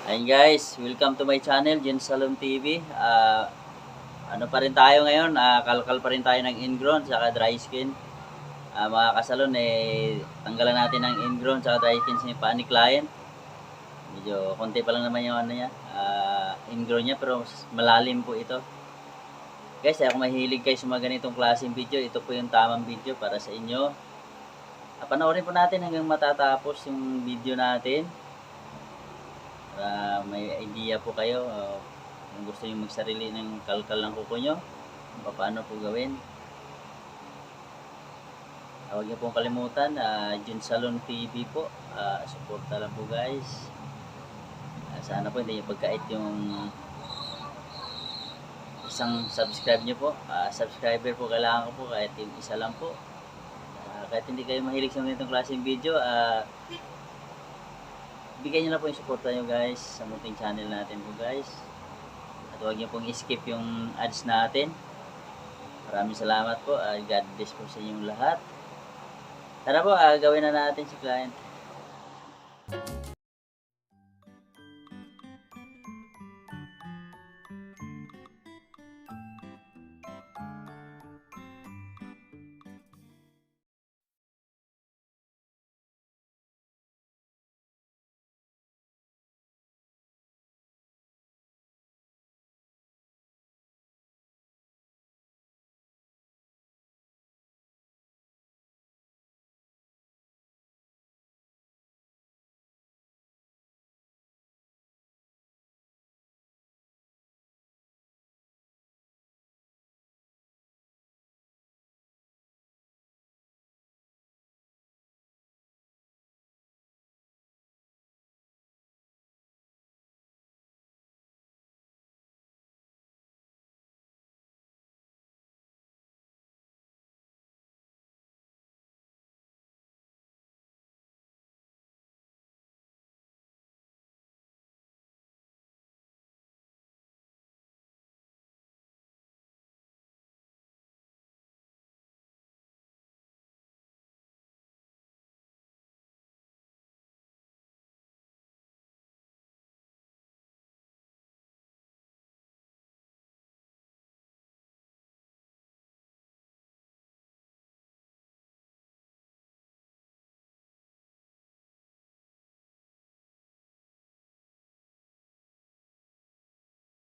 Ayun guys, welcome to my channel, Jen Salon TV. Ano pa rin tayo ngayon, kalkal pa rin tayo ng ingrown saka dry skin. Mga kasalon, tanggalan natin ng ingrown saka dry skin sa paa ni client. Medyo konti pa lang naman yung ano niya, ingrown niya, pero malalim po ito. Guys, kung mahilig kayo sa mga ganitong klaseng video, ito po yung tamang video para sa inyo. Panoorin po natin hanggang matatapos yung video natin. Para may idea po kayo kung gusto nyo magsarili ng kalkal ng kuko nyo, paano po gawin. Huwag nyo pong kalimutan, Jen Salon TV po, suporta lang po guys. Sana po hindi nyo pagkait yung isang subscribe nyo po. Subscriber po kailangan ko po, kahit yung isa lang po. Kahit hindi kayo mahilig sa ganitong klaseng video, bigyan nyo na po yung suporta nyo guys sa munting channel natin po guys. At huwag nyo pong skip yung ads natin. Maraming salamat po. God bless po sa inyong lahat. Tara po, gawin na natin si client.